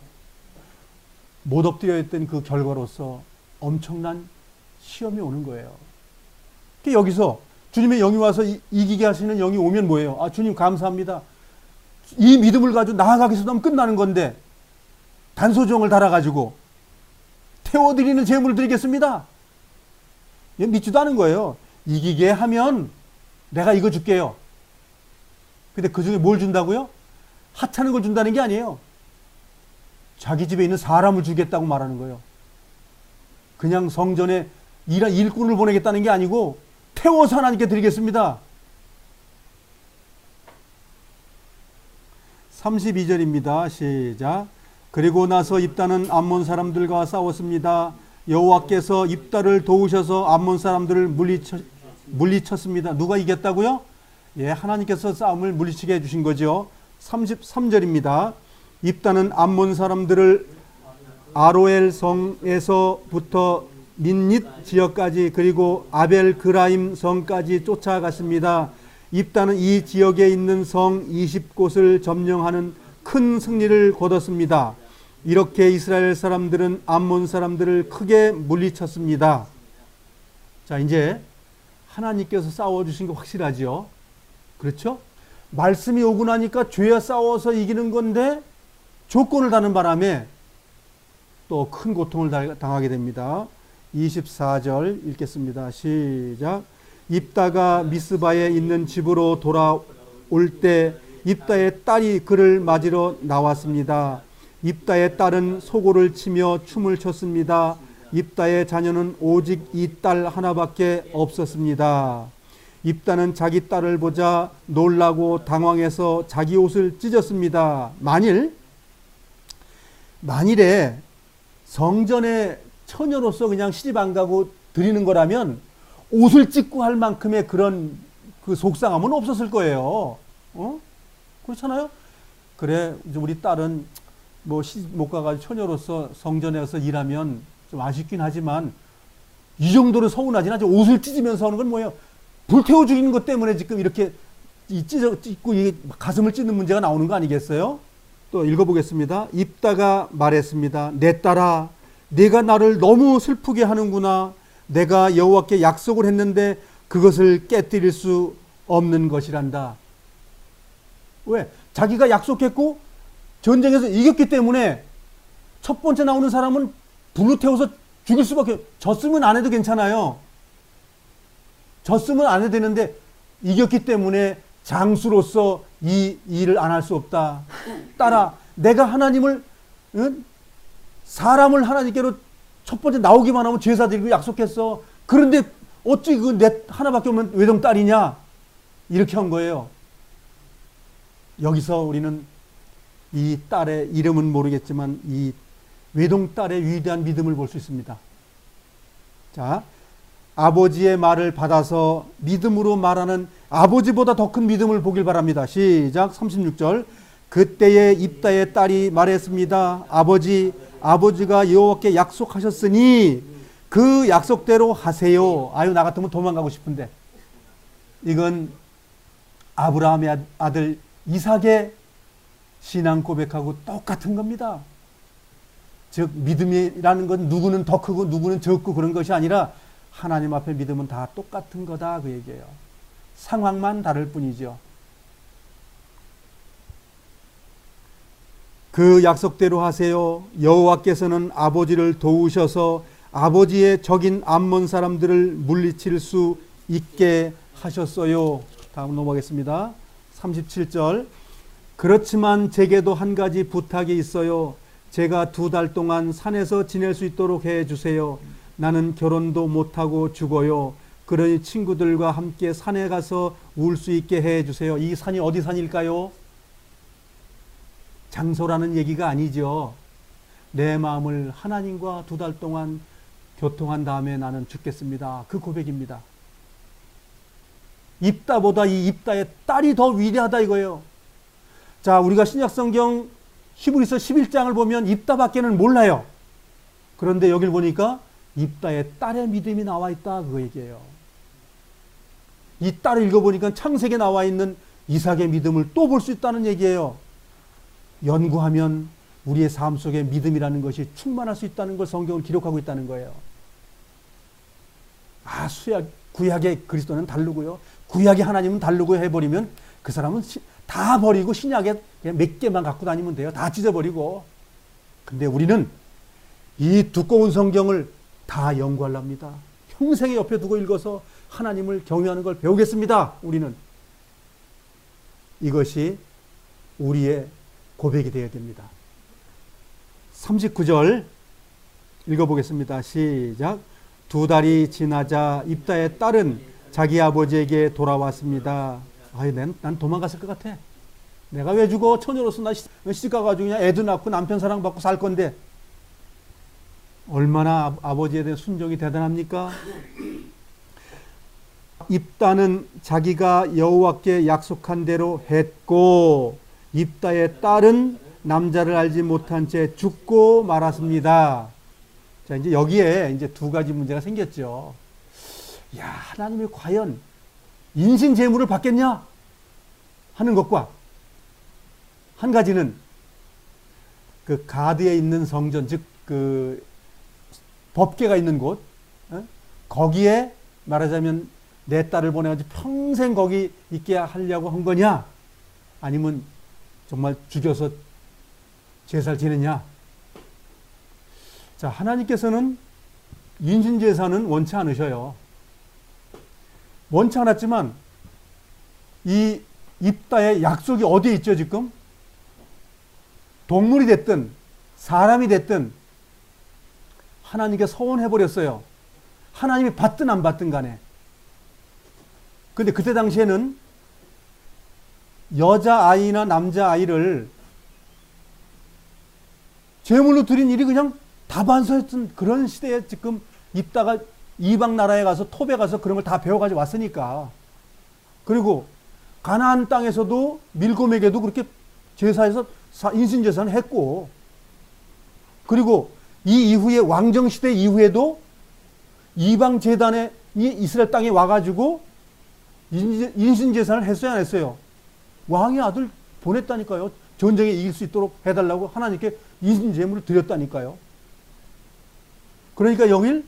못 엎드려 했던 그 결과로서 엄청난 시험이 오는 거예요. 여기서 주님의 영이 와서 이기게 하시는 영이 오면 뭐예요? 아, 주님 감사합니다. 이 믿음을 가지고 나아가기 위해서 하면 끝나는 건데 단소정을 달아가지고 태워드리는 제물을 드리겠습니다. 믿지도 않은 거예요. 이기게 하면 내가 이거 줄게요. 근데 그 중에 뭘 준다고요? 하찮은 걸 준다는 게 아니에요. 자기 집에 있는 사람을 주겠다고 말하는 거예요. 그냥 성전에 일꾼을 보내겠다는 게 아니고 태워서 하나님께 드리겠습니다. 32절입니다. 시작. 그리고 나서 입다는 암몬 사람들과 싸웠습니다. 여호와께서 입다를 도우셔서 암몬 사람들을 물리쳤습니다. 누가 이겼다고요? 예, 하나님께서 싸움을 물리치게 해주신 거죠. 33절입니다. 입다는 암몬 사람들을 아로엘 성에서부터 민닛 지역까지 그리고 아벨 그라임 성까지 쫓아갔습니다. 입다는 이 지역에 있는 성 20곳을 점령하는 큰 승리를 거뒀습니다. 이렇게 이스라엘 사람들은 암몬 사람들을 크게 물리쳤습니다. 자, 이제 하나님께서 싸워주신 게 확실하죠. 그렇죠? 말씀이 오고 나니까 죄와 싸워서 이기는 건데 조건을 다는 바람에 또 큰 고통을 당하게 됩니다. 24절 읽겠습니다. 시작. 입다가 미스바에 있는 집으로 돌아올 때 입다의 딸이 그를 맞으러 나왔습니다. 입다의 딸은 소고를 치며 춤을 췄습니다. 입다의 자녀는 오직 이 딸 하나밖에 없었습니다. 입다는 자기 딸을 보자 놀라고 당황해서 자기 옷을 찢었습니다. 만일에 성전에 처녀로서 그냥 시집 안 가고 드리는 거라면 옷을 찢고 할 만큼의 그런 그 속상함은 없었을 거예요. 그렇잖아요? 그래, 우리 딸은 뭐 시집 못 가가지고 처녀로서 성전에서 일하면 좀 아쉽긴 하지만 이 정도로 서운하진 않죠. 옷을 찢으면서 하는 건 뭐예요? 불태워 죽이는 것 때문에 지금 이렇게 찢고 이게 가슴을 찢는 문제가 나오는 거 아니겠어요? 또 읽어보겠습니다. 입다가 말했습니다. 내 딸아, 네가 나를 너무 슬프게 하는구나. 내가 여호와께 약속을 했는데 그것을 깨뜨릴 수 없는 것이란다. 왜? 자기가 약속했고 전쟁에서 이겼기 때문에 첫 번째 나오는 사람은 불로 태워서 죽일 수밖에. 졌으면 안 해도 괜찮아요. 졌으면 안 해도 되는데 이겼기 때문에 장수로서 이 일을 안 할 수 없다. 딸아, 내가 하나님을, 사람을 하나님께로 첫 번째 나오기만 하면 제사 드리고 약속했어. 그런데 어찌 그 내 하나밖에 없는 외동 딸이냐? 이렇게 한 거예요. 여기서 우리는 이 딸의 이름은 모르겠지만 이 외동 딸의 위대한 믿음을 볼 수 있습니다. 자, 아버지의 말을 받아서 믿음으로 말하는 아버지보다 더 큰 믿음을 보길 바랍니다. 시작. 36절. 그때에 입다의 딸이 말했습니다. 아버지가 여호와께 약속하셨으니 그 약속대로 하세요. 아유, 나 같으면 도망가고 싶은데. 이건 아브라함의 아들 이삭의 신앙 고백하고 똑같은 겁니다. 즉 믿음이라는 건 누구는 더 크고 누구는 적고 그런 것이 아니라 하나님 앞에 믿음은 다 똑같은 거다, 그 얘기예요. 상황만 다를 뿐이죠. 그 약속대로 하세요. 여호와께서는 아버지를 도우셔서 아버지의 적인 암몬 사람들을 물리칠 수 있게 하셨어요. 다음 넘어가겠습니다. 37절. 그렇지만 제게도 한 가지 부탁이 있어요. 제가 2달 동안 산에서 지낼 수 있도록 해주세요. 나는 결혼도 못하고 죽어요. 그러니 친구들과 함께 산에 가서 울 수 있게 해주세요. 이 산이 어디 산일까요? 장소라는 얘기가 아니죠. 내 마음을 하나님과 2달 동안 교통한 다음에 나는 죽겠습니다. 그 고백입니다. 입다보다 이 입다의 딸이 더 위대하다 이거예요. 자, 우리가 신약성경 히브리서 11장을 보면 입다밖에는 몰라요. 그런데 여길 보니까 입다의 딸의 믿음이 나와 있다, 그 얘기예요. 이 딸을 읽어보니까 창세기에 나와 있는 이삭의 믿음을 또 볼 수 있다는 얘기예요. 연구하면 우리의 삶 속에 믿음이라는 것이 충만할 수 있다는 걸 성경을 기록하고 있다는 거예요. 구약의 그리스도는 다르고요. 구약의 하나님은 다르고 해버리면 그 사람은 다 버리고 신약에 그냥 몇 개만 갖고 다니면 돼요. 다 찢어버리고. 근데 우리는 이 두꺼운 성경을 다 연구하랍니다. 평생에 옆에 두고 읽어서 하나님을 경외하는 걸 배우겠습니다. 우리는. 이것이 우리의 고백이 되어야 됩니다. 39절 읽어보겠습니다. 시작. 2달이 지나자 입다의 딸은 자기 아버지에게 돌아왔습니다. 난 도망갔을 것 같아. 내가 왜 죽어? 처녀로서 나 시집 가가지고 그냥 애도 낳고 남편 사랑받고 살 건데. 얼마나 아버지에 대한 순종이 대단합니까? 입다는 자기가 여호와께 약속한 대로 했고 입다의 딸은 남자를 알지 못한 채 죽고 말았습니다. 자, 이제 여기에 이제 2가지 문제가 생겼죠. 야, 하나님이 과연 인신 제물을 받겠냐 하는 것과 한 가지는 그 가드에 있는 성전, 즉 그 법궤가 있는 곳, 거기에 말하자면 내 딸을 보내가지고 평생 거기 있게 하려고 한 거냐? 아니면 정말 죽여서 제사를 지내냐? 자, 하나님께서는 인신제사는 원치 않으셔요. 원치 않았지만 이 입다의 약속이 어디에 있죠, 지금? 동물이 됐든 사람이 됐든 하나님께 서원해버렸어요. 하나님이 받든 안 받든 간에. 근데 그때 당시에는 여자아이나 남자아이를 제물로 드린 일이 그냥 다반사였던 그런 시대에 지금 입다가 이방 나라에 가서 톱에 가서 그런 걸 다 배워가지고 왔으니까. 그리고 가나안 땅에서도 밀곰에게도 그렇게 제사에서 인신제사는 했고, 그리고 이 이후에 왕정시대 이후에도 이방 제단에 이스라엘 땅에 와가지고 인신제사를 했어요, 안 했어요? 왕의 아들 보냈다니까요. 전쟁에 이길 수 있도록 해달라고 하나님께 인신제물을 드렸다니까요. 그러니까 여길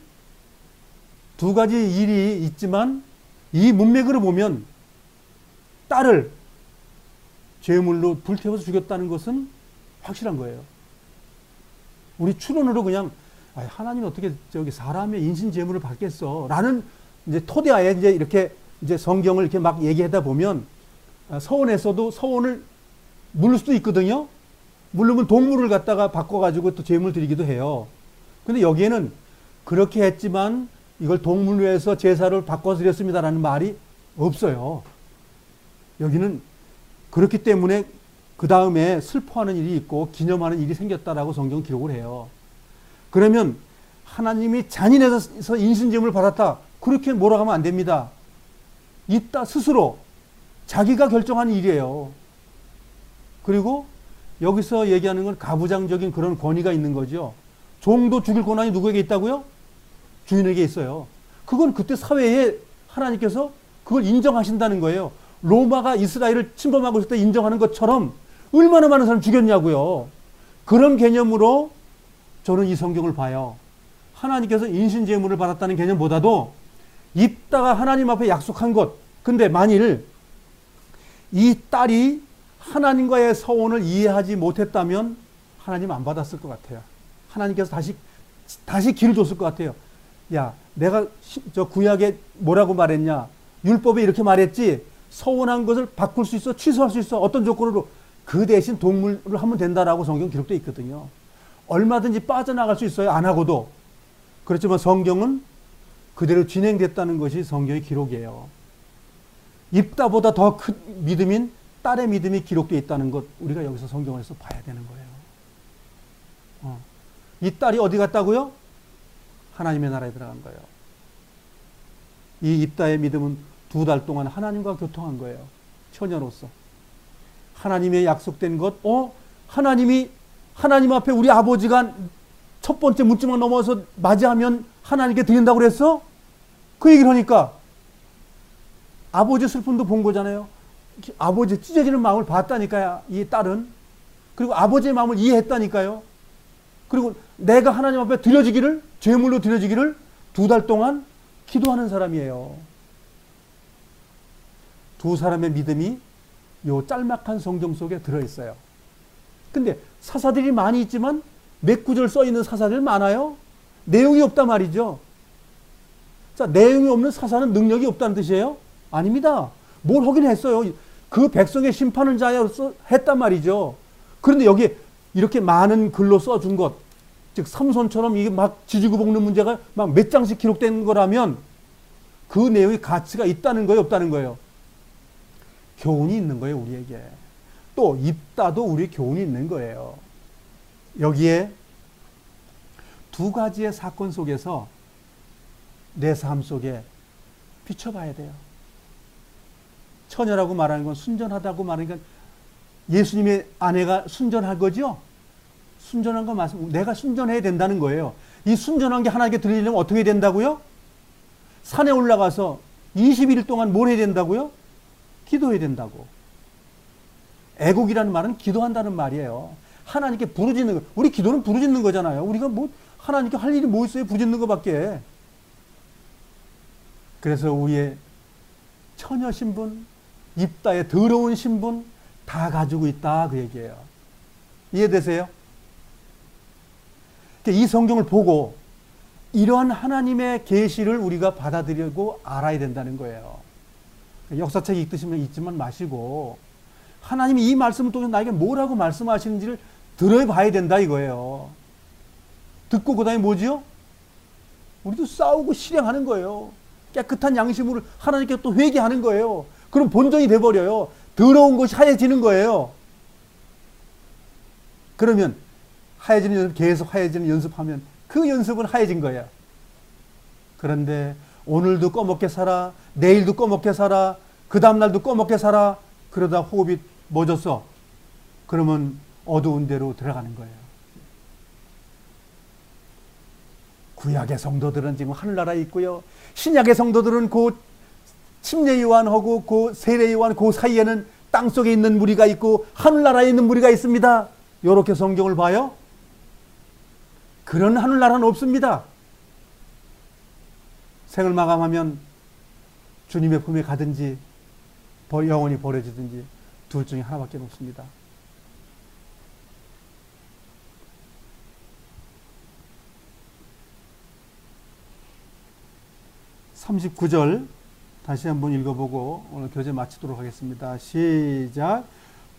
두 가지 일이 있지만 이 문맥으로 보면 딸을 제물로 불태워서 죽였다는 것은 확실한 거예요. 우리 추론으로 그냥 하나님이 어떻게 저기 사람의 인신 제물을 받겠어? 라는 이제 토대하에 이제 이렇게 이제 성경을 이렇게 막 얘기하다 보면 서원에서도 서원을 물을 수도 있거든요. 물르면 동물을 갖다가 바꿔가지고 또 제물 드리기도 해요. 근데 여기에는 그렇게 했지만 이걸 동물로해서 제사를 바꿔서 드렸습니다라는 말이 없어요. 여기는 그렇기 때문에 그 다음에 슬퍼하는 일이 있고 기념하는 일이 생겼다라고 성경 기록을 해요. 그러면 하나님이 잔인해서 인신제물을 받았다. 그렇게 몰아가면 안 됩니다. 있다 스스로 자기가 결정한 일이에요. 그리고 여기서 얘기하는 건 가부장적인 그런 권위가 있는 거죠. 종도 죽일 권한이 누구에게 있다고요? 주인에게 있어요. 그건 그때 사회에 하나님께서 그걸 인정하신다는 거예요. 로마가 이스라엘을 침범하고 있을 때 인정하는 것처럼 얼마나 많은 사람 죽였냐고요. 그런 개념으로 저는 이 성경을 봐요. 하나님께서 인신제물을 받았다는 개념보다도 입다가 하나님 앞에 약속한 것. 근데 만일 이 딸이 하나님과의 서원을 이해하지 못했다면 하나님 안 받았을 것 같아요. 하나님께서 다시 길을 줬을 것 같아요. 야, 내가 저 구약에 뭐라고 말했냐? 율법에 이렇게 말했지. 서원한 것을 바꿀 수 있어, 취소할 수 있어. 어떤 조건으로? 그 대신 동물을 하면 된다라고 성경 기록되어 있거든요. 얼마든지 빠져나갈 수 있어요, 안 하고도. 그렇지만 성경은 그대로 진행됐다는 것이 성경의 기록이에요. 입다보다 더 큰 믿음인 딸의 믿음이 기록되어 있다는 것, 우리가 여기서 성경에서 봐야 되는 거예요. 이 딸이 어디 갔다고요? 하나님의 나라에 들어간 거예요. 이 입다의 믿음은 2달 동안 하나님과 교통한 거예요. 처녀로서. 하나님의 약속된 것, 하나님 앞에 우리 아버지가 첫 번째 문지막 넘어서 맞이하면 하나님께 드린다고 그랬어? 그 얘기를 하니까 아버지 슬픔도 본 거잖아요. 아버지 찢어지는 마음을 봤다니까요, 이 딸은. 그리고 아버지의 마음을 이해했다니까요. 그리고 내가 하나님 앞에 드려지기를, 제물로 드려지기를 2달 동안 기도하는 사람이에요. 두 사람의 믿음이 요 짤막한 성경 속에 들어있어요. 근데 사사들이 많이 있지만 몇 구절 써있는 사사들 많아요? 내용이 없단 말이죠. 자, 내용이 없는 사사는 능력이 없다는 뜻이에요? 아닙니다. 뭘 하긴 했어요. 그 백성의 심판을 자여서 했단 말이죠. 그런데 여기 이렇게 많은 글로 써준 것, 즉 삼손처럼 이게 막 지지고 볶는 문제가 막 몇 장씩 기록된 거라면 그 내용의 가치가 있다는 거예요, 없다는 거예요? 교훈이 있는 거예요, 우리에게. 또 입다도 우리 교훈이 있는 거예요. 여기에 두 가지의 사건 속에서 내 삶 속에 비춰봐야 돼요. 처녀라고 말하는 건 순전하다고 말하니까 예수님의 아내가 순전한 거죠? 순전한 거 맞습니다. 내가 순전해야 된다는 거예요. 이 순전한 게 하나님께 드리려면 어떻게 된다고요? 산에 올라가서 21일 동안 뭘 해야 된다고요? 기도해야 된다고. 애곡이라는 말은 기도한다는 말이에요. 하나님께 부르짖는 거. 우리 기도는 부르짖는 거잖아요. 우리가 뭐 하나님께 할 일이 뭐 있어요? 부르짖는 것밖에. 그래서 우리의 처녀 신분, 입다의 더러운 신분 다 가지고 있다 그 얘기예요. 이해되세요? 이 성경을 보고 이러한 하나님의 계시를 우리가 받아들이고 알아야 된다는 거예요. 역사책 읽으시면 읽지만 마시고 하나님이 이 말씀을 통해서 나에게 뭐라고 말씀하시는지를 들어봐야 된다 이거예요. 듣고 그 다음에 뭐지요? 우리도 싸우고 실행하는 거예요. 깨끗한 양심으로 하나님께 또 회개하는 거예요. 그럼 본전이 돼버려요. 더러운 것이 하얘지는 거예요. 그러면 하얘지는 연습, 계속 하얘지는 연습하면 그 연습은 하얘진 거예요. 그런데 오늘도 꺼먹게 살아, 내일도 꺼먹게 살아, 그 다음날도 꺼먹게 살아, 그러다 호흡이 멎었어. 그러면 어두운 데로 들어가는 거예요. 구약의 성도들은 지금 하늘나라에 있고요. 신약의 성도들은 그 침례 요한하고 그 세례 요한 그 사이에는 땅속에 있는 무리가 있고 하늘나라에 있는 무리가 있습니다. 이렇게 성경을 봐요. 그런 하늘나라는 없습니다. 생을 마감하면 주님의 품에 가든지 영원히 버려지든지 둘 중에 하나밖에 없습니다. (39절) 다시 한번 읽어보고 오늘 교재 마치도록 하겠습니다. 시작.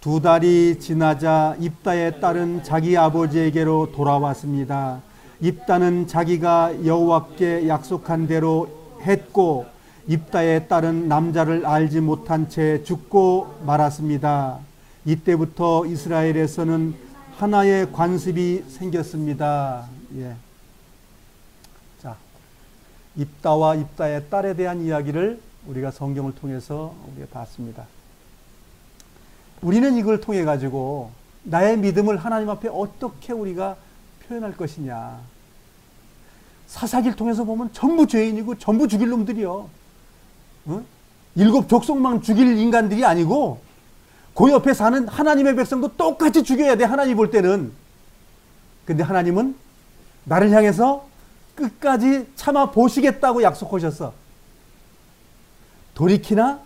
2달이 지나자 입다의 딸은 자기 아버지에게로 돌아왔습니다. 입다는 자기가 여호와께 약속한 대로 했고 입다의 딸은 남자를 알지 못한 채 죽고 말았습니다. 이때부터 이스라엘에서는 하나의 관습이 생겼습니다. 예. 자, 입다와 입다의 딸에 대한 이야기를 우리가 성경을 통해서 우리가 봤습니다. 우리는 이걸 통해 가지고 나의 믿음을 하나님 앞에 어떻게 우리가 표현할 것이냐. 사사기를 통해서 보면 전부 죄인이고 전부 죽일 놈들이요. 어? 7 족속만 죽일 인간들이 아니고 그 옆에 사는 하나님의 백성도 똑같이 죽여야 돼. 하나님 볼 때는. 근데 하나님은 나를 향해서 끝까지 참아 보시겠다고 약속하셨어. 돌이키나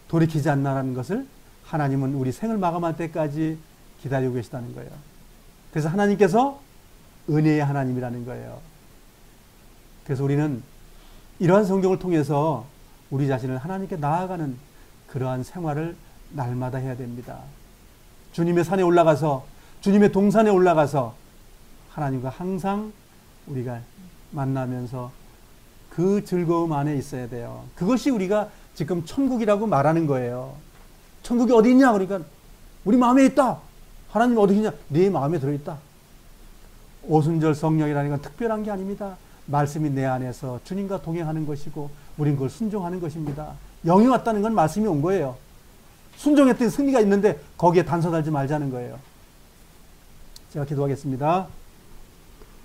돌이키지 않나라는 것을 하나님은 우리 생을 마감할 때까지 기다리고 계시다는 거예요. 그래서 하나님께서 은혜의 하나님이라는 거예요. 그래서 우리는 이러한 성경을 통해서 우리 자신을 하나님께 나아가는 그러한 생활을 날마다 해야 됩니다. 주님의 산에 올라가서 주님의 동산에 올라가서 하나님과 항상 우리가 만나면서 그 즐거움 안에 있어야 돼요. 그것이 우리가 지금 천국이라고 말하는 거예요. 천국이 어디 있냐? 그러니까 우리 마음에 있다. 하나님 어디 있냐? 네 마음에 들어있다. 오순절 성령이라는 건 특별한 게 아닙니다. 말씀이 내 안에서 주님과 동행하는 것이고 우린 그걸 순종하는 것입니다. 영이 왔다는 건 말씀이 온 거예요. 순종했더니 승리가 있는데 거기에 단서 달지 말자는 거예요. 제가 기도하겠습니다.